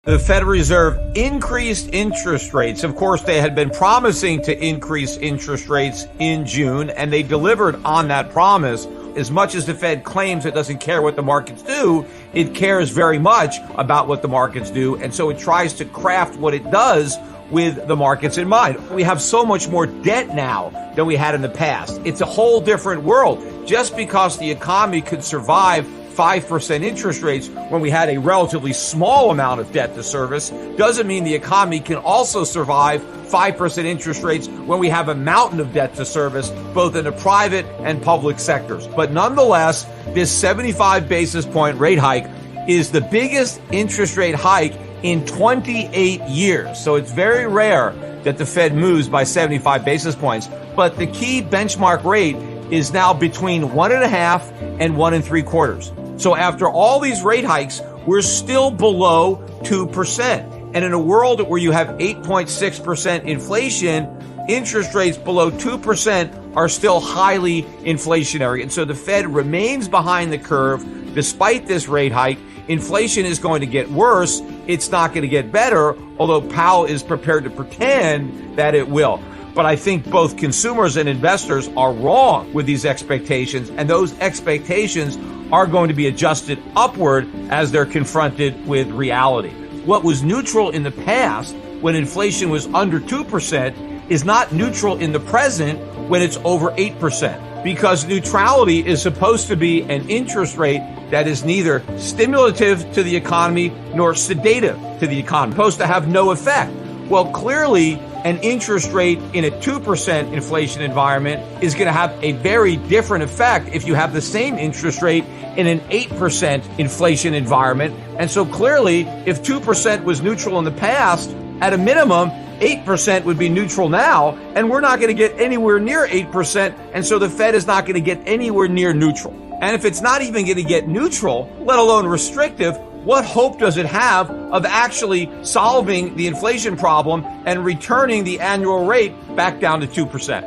The Federal Reserve increased interest rates. Of course, they had been promising to increase interest rates in June, and they delivered on that promise. As much as the Fed claims it doesn't care what the markets do, it cares very much about what the markets do, and so it tries to craft what it does with the markets in mind. We have so much more debt now than we had in the past. It's a whole different world. Just because the economy could survive 5% interest rates when we had a relatively small amount of debt to service doesn't mean the economy can also survive 5% interest rates when we have a mountain of debt to service, both in the private and public sectors. But nonetheless, this 75 basis point rate hike is the biggest interest rate hike in 28 years. So it's very rare that the Fed moves by 75 basis points. But the key benchmark rate is now between 1.5 and 1 3/4. So after all these rate hikes, we're still below 2%. And in a world where you have 8.6% inflation, interest rates below 2% are still highly inflationary. And so the Fed remains behind the curve despite this rate hike. Inflation is going to get worse. It's not going to get better, although Powell is prepared to pretend that it will. But I think both consumers and investors are wrong with these expectations, and those expectations are going to be adjusted upward as they're confronted with reality. What was neutral in the past when inflation was under 2% is not neutral in the present when it's over 8%, because neutrality is supposed to be an interest rate that is neither stimulative to the economy nor sedative to the economy, supposed to have no effect. Well, clearly, an interest rate in a 2% inflation environment is going to have a very different effect if you have the same interest rate in an 8% inflation environment. And so clearly, if 2% was neutral in the past, at a minimum, 8% would be neutral now, and we're not going to get anywhere near 8%, and so the Fed is not going to get anywhere near neutral. And if it's not even going to get neutral, let alone restrictive, what hope does it have of actually solving the inflation problem and returning the annual rate back down to 2%?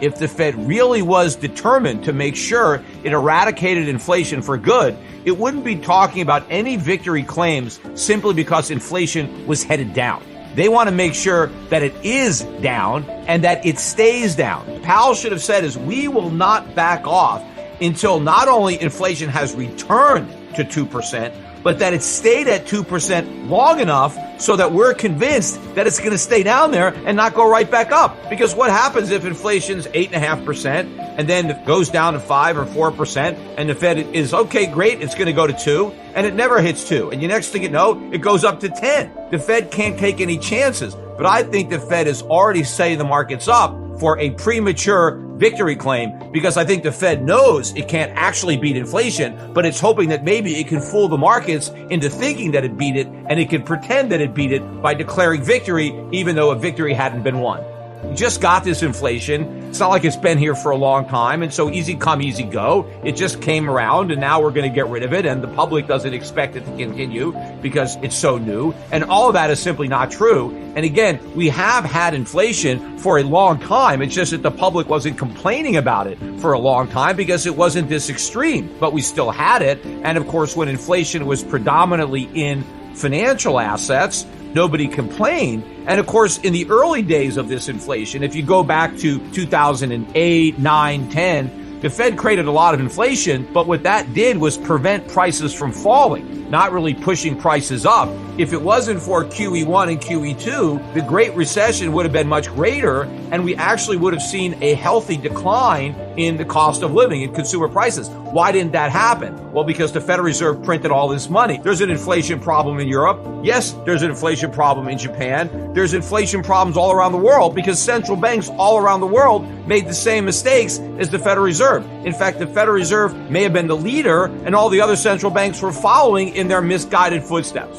If the Fed really was determined to make sure it eradicated inflation for good, it wouldn't be talking about any victory claims simply because inflation was headed down. They want to make sure that it is down and that it stays down. Powell should have said is we will not back off until not only inflation has returned to 2%, but that it stayed at 2% long enough so that we're convinced that it's going to stay down there and not go right back up. Because what happens if inflation's 8.5% and then goes down to 5 or 4% and the Fed is, okay, great, it's going to go to 2, and it never hits 2. And the next thing you know, it goes up to 10. The Fed can't take any chances. But I think the Fed is already setting the markets up for a premature victory claim, because I think the Fed knows it can't actually beat inflation, but it's hoping that maybe it can fool the markets into thinking that it beat it, and it can pretend that it beat it by declaring victory, even though a victory hadn't been won. We just got this inflation. It's not like it's been here for a long time, and so easy come, easy go. It just came around, and now we're going to get rid of it, and the public doesn't expect it to continue because it's so new. And all of that is simply not true. And again, we have had inflation for a long time. It's just that the public wasn't complaining about it for a long time because it wasn't this extreme, but we still had it. And of course, when inflation was predominantly in financial assets, nobody complained. And of course, in the early days of this inflation, if you go back to 2008, 9, 10, the Fed created a lot of inflation, but what that did was prevent prices from falling, not really pushing prices up. If it wasn't for QE1 and QE2, the Great Recession would have been much greater, and we actually would have seen a healthy decline in the cost of living and consumer prices. Why didn't that happen? Well, because the Federal Reserve printed all this money. There's an inflation problem in Europe. Yes, there's an inflation problem in Japan. There's inflation problems all around the world because central banks all around the world made the same mistakes as the Federal Reserve. In fact, the Federal Reserve may have been the leader, and all the other central banks were following in their misguided footsteps.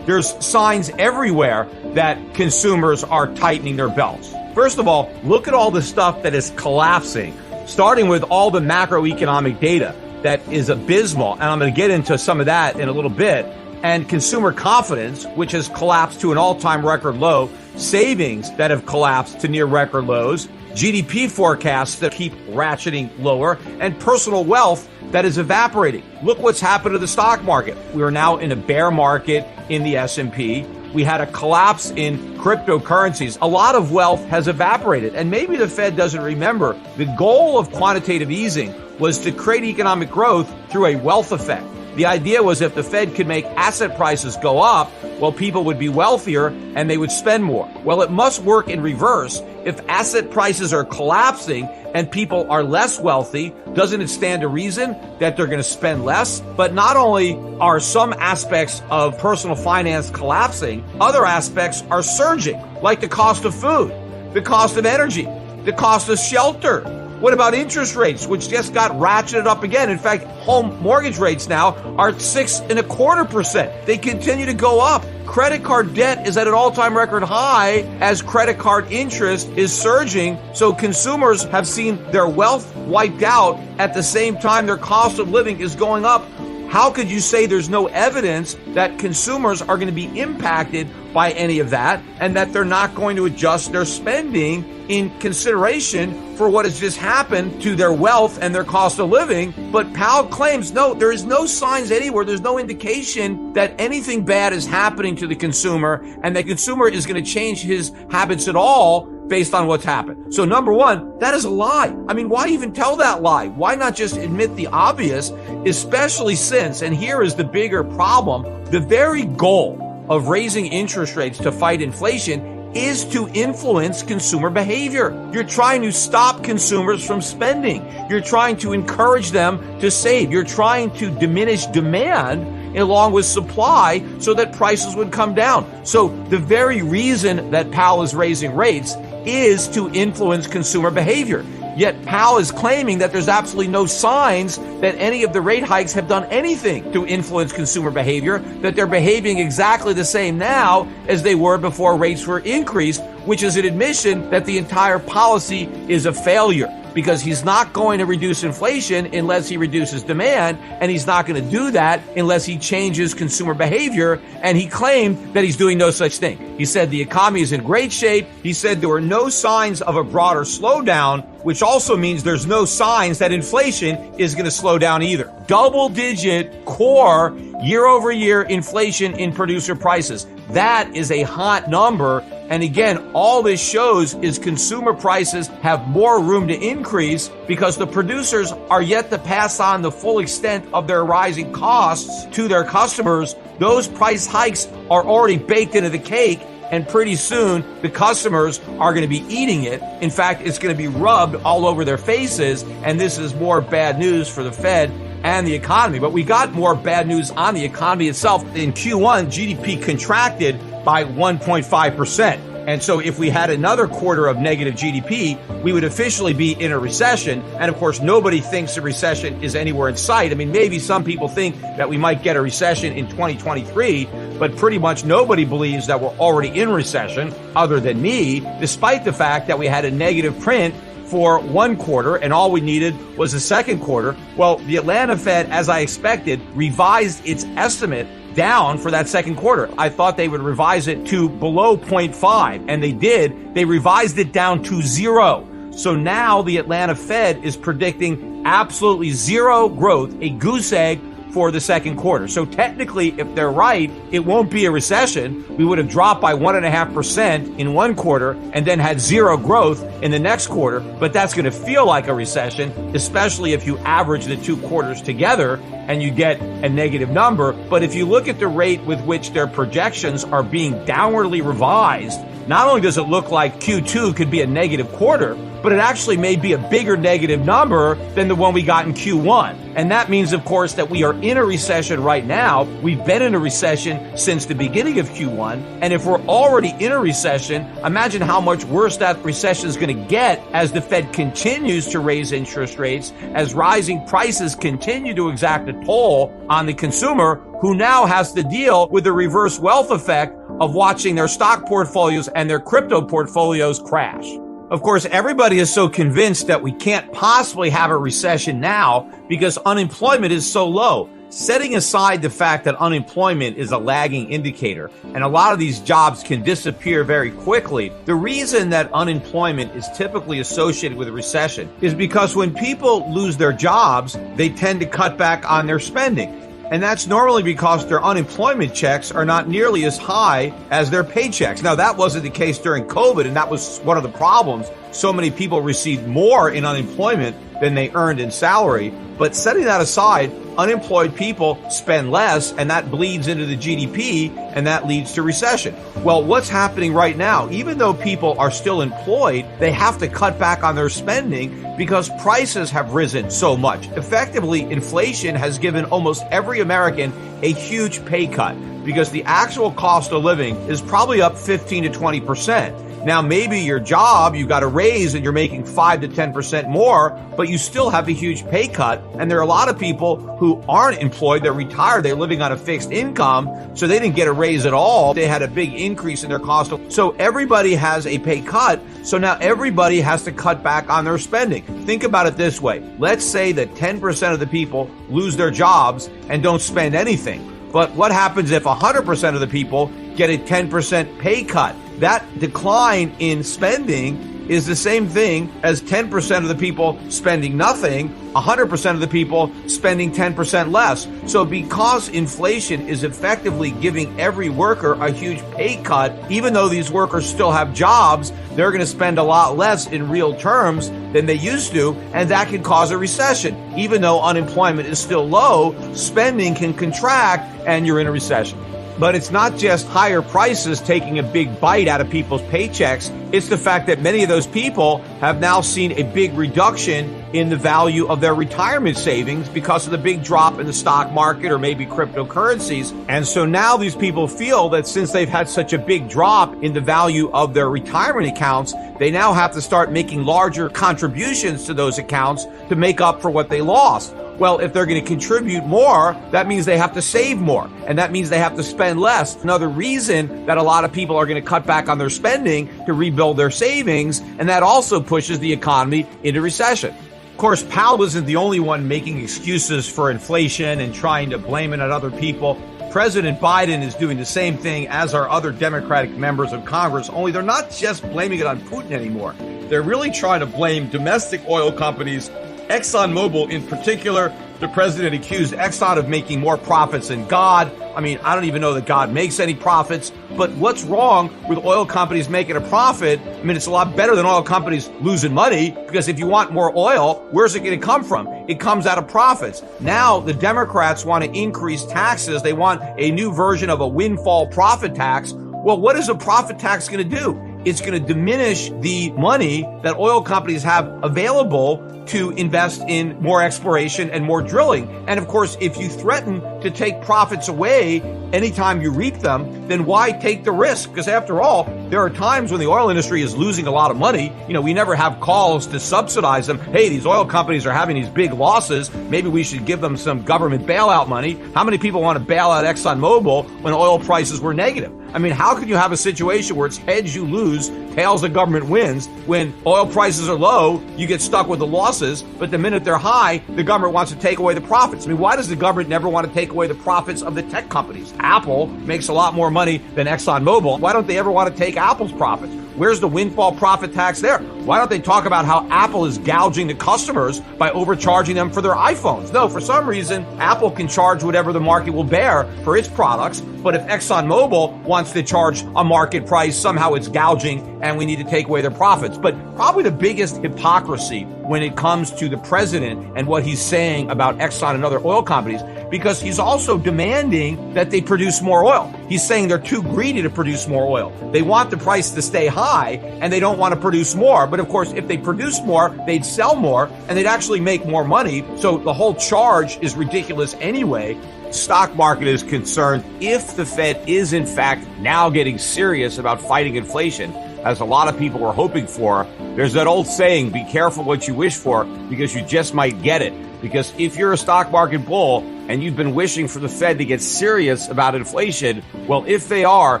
There's signs everywhere that consumers are tightening their belts. First of all, look at all the stuff that is collapsing, starting with all the macroeconomic data that is abysmal. And I'm going to get into some of that in a little bit. And consumer confidence, which has collapsed to an all-time record low, savings that have collapsed to near record lows, GDP forecasts that keep ratcheting lower, and personal wealth that is evaporating. Look what's happened to the stock market. We are now in a bear market in the S&P. We had a collapse in cryptocurrencies. A lot of wealth has evaporated. And maybe the Fed doesn't remember the goal of quantitative easing was to create economic growth through a wealth effect. The idea was if the Fed could make asset prices go up, well, people would be wealthier and they would spend more. Well, it must work in reverse. If asset prices are collapsing and people are less wealthy, doesn't it stand to reason that they're going to spend less? But not only are some aspects of personal finance collapsing, other aspects are surging, like the cost of food, the cost of energy, the cost of shelter. What about interest rates, which just got ratcheted up again? In fact, home mortgage rates now are 6.25%. They continue to go up. Credit card debt is at an all-time record high as credit card interest is surging. So consumers have seen their wealth wiped out at the same time their cost of living is going up. How could you say there's no evidence that consumers are going to be impacted by any of that and that they're not going to adjust their spending in consideration for what has just happened to their wealth and their cost of living? But Powell claims, no, there is no signs anywhere. There's no indication that anything bad is happening to the consumer and the consumer is going to change his habits at all based on what's happened. So number one, that is a lie. I mean, why even tell that lie? Why not just admit the obvious, especially since, and here is the bigger problem, the very goal of raising interest rates to fight inflation is to influence consumer behavior. You're trying to stop consumers from spending. You're trying to encourage them to save. You're trying to diminish demand along with supply so that prices would come down. So the very reason that Powell is raising rates is to influence consumer behavior. Yet Powell is claiming that there's absolutely no signs that any of the rate hikes have done anything to influence consumer behavior, that they're behaving exactly the same now as they were before rates were increased, which is an admission that the entire policy is a failure. Because he's not going to reduce inflation unless he reduces demand, and he's not going to do that unless he changes consumer behavior. And he claimed that he's doing no such thing. He said the economy is in great shape. He said there were no signs of a broader slowdown, which also means there's no signs that inflation is going to slow down either. Double-digit core year-over-year inflation in producer prices. That is a hot number. And again, all this shows is consumer prices have more room to increase because the producers are yet to pass on the full extent of their rising costs to their customers. Those price hikes are already baked into the cake, and pretty soon the customers are going to be eating it. In fact, it's going to be rubbed all over their faces, and this is more bad news for the Fed and the economy. But we got more bad news on the economy itself. In Q1, GDP contracted by 1.5%. And so if we had another quarter of negative GDP, we would officially be in a recession. And of course, nobody thinks a recession is anywhere in sight. I mean, maybe some people think that we might get a recession in 2023, but pretty much nobody believes that we're already in recession other than me, despite the fact that we had a negative print for one quarter and all we needed was a second quarter. Well, the Atlanta Fed, as I expected, revised its estimate down for that second quarter. I thought they would revise it to below 0.5, and they did. They revised it down to 0. So now the Atlanta Fed is predicting absolutely zero growth, a goose egg for the second quarter. So technically, if they're right, it won't be a recession. We would have dropped by 1.5% in one quarter and then had zero growth in the next quarter. But that's going to feel like a recession, especially if you average the two quarters together and you get a negative number. But if you look at the rate with which their projections are being downwardly revised, not only does it look like Q2 could be a negative quarter, but it actually may be a bigger negative number than the one we got in Q1. And that means, of course, that we are in a recession right now. We've been in a recession since the beginning of Q1. And if we're already in a recession, imagine how much worse that recession is going to get as the Fed continues to raise interest rates, as rising prices continue to exact a toll on the consumer, who now has to deal with the reverse wealth effect of watching their stock portfolios and their crypto portfolios crash. Of course, everybody is so convinced that we can't possibly have a recession now because unemployment is so low. Setting aside the fact that unemployment is a lagging indicator and a lot of these jobs can disappear very quickly, the reason that unemployment is typically associated with a recession is because when people lose their jobs, they tend to cut back on their spending. And that's normally because their unemployment checks are not nearly as high as their paychecks. Now, that wasn't the case during COVID, and that was one of the problems. So many people received more in unemployment than they earned in salary. But setting that aside, unemployed people spend less, and that bleeds into the GDP, and that leads to recession. Well, what's happening right now? Even though people are still employed, they have to cut back on their spending because prices have risen so much. Effectively, inflation has given almost every American a huge pay cut because the actual cost of living is probably up 15 to 20%. Now, maybe your job, you got a raise and you're making 5 to 10% more, but you still have a huge pay cut. And there are a lot of people who aren't employed. They're retired. They're living on a fixed income. So they didn't get a raise at all. They had a big increase in their cost. So everybody has a pay cut. So now everybody has to cut back on their spending. Think about it this way. Let's say that 10% of the people lose their jobs and don't spend anything. But what happens if 100% of the people get a 10% pay cut? That decline in spending is the same thing as 10% of the people spending nothing, 100% of the people spending 10% less. So because inflation is effectively giving every worker a huge pay cut, even though these workers still have jobs, they're going to spend a lot less in real terms than they used to, and that can cause a recession. Even though unemployment is still low, spending can contract and you're in a recession. But it's not just higher prices taking a big bite out of people's paychecks. It's the fact that many of those people have now seen a big reduction in the value of their retirement savings because of the big drop in the stock market or maybe cryptocurrencies. And so now these people feel that since they've had such a big drop in the value of their retirement accounts, they now have to start making larger contributions to those accounts to make up for what they lost. Well, if they're going to contribute more, that means they have to save more, and that means they have to spend less. Another reason that a lot of people are going to cut back on their spending to rebuild their savings, and that also pushes the economy into recession. Of course, Powell isn't the only one making excuses for inflation and trying to blame it on other people. President Biden is doing the same thing as are other Democratic members of Congress, only they're not just blaming it on Putin anymore. They're really trying to blame domestic oil companies. ExxonMobil in particular, the president accused Exxon of making more profits than God. I mean, I don't even know that God makes any profits. But what's wrong with oil companies making a profit? I mean, it's a lot better than oil companies losing money, because if you want more oil, where's it going to come from? It comes out of profits. Now, the Democrats want to increase taxes. They want a new version of a windfall profit tax. Well, what is a profit tax going to do? It's going to diminish the money that oil companies have available to invest in more exploration and more drilling. And of course, if you threaten to take profits away anytime you reap them, then why take the risk? Because after all, there are times when the oil industry is losing a lot of money. You know, we never have calls to subsidize them. Hey, these oil companies are having these big losses. Maybe we should give them some government bailout money. How many people want to bail out ExxonMobil when oil prices were negative? I mean, how can you have a situation where it's heads you lose, tails the government wins? When oil prices are low, you get stuck with the losses, but the minute they're high, the government wants to take away the profits. I mean, why does the government never want to take away the profits of the tech companies? Apple makes a lot more money than ExxonMobil. Why don't they ever want to take Apple's profits? Where's the windfall profit tax there? Why don't they talk about how Apple is gouging the customers by overcharging them for their iPhones? No, for some reason, Apple can charge whatever the market will bear for its products. But if ExxonMobil wants to charge a market price, somehow it's gouging and we need to take away their profits. But probably the biggest hypocrisy when it comes to the president and what he's saying about Exxon and other oil companies, because he's also demanding that they produce more oil. He's saying they're too greedy to produce more oil. They want the price to stay high and they don't want to produce more. But of course, if they produce more, they'd sell more and they'd actually make more money. So the whole charge is ridiculous anyway. Stock market is concerned if the Fed is in fact now getting serious about fighting inflation, as a lot of people were hoping for. There's that old saying, be careful what you wish for, because you just might get it. Because if you're a stock market bull and you've been wishing for the Fed to get serious about inflation, well, if they are,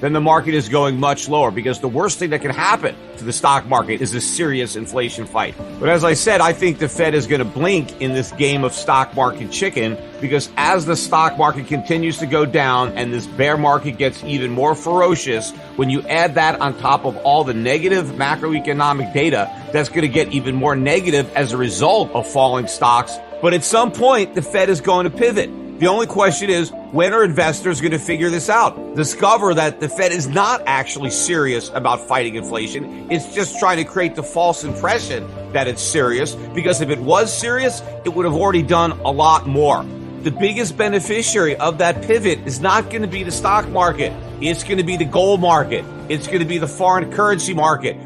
then the market is going much lower, because the worst thing that can happen to the stock market is a serious inflation fight. But as I said, I think the Fed is going to blink in this game of stock market chicken, because as the stock market continues to go down and this bear market gets even more ferocious, when you add that on top of all the negative macroeconomic data, that's going to get even more negative as a result of falling stocks. But at some point, the Fed is going to pivot. The only question is, when are investors going to figure this out? Discover that the Fed is not actually serious about fighting inflation. It's just trying to create the false impression that it's serious, because if it was serious, it would have already done a lot more. The biggest beneficiary of that pivot is not going to be the stock market. It's going to be the gold market. It's going to be the foreign currency market.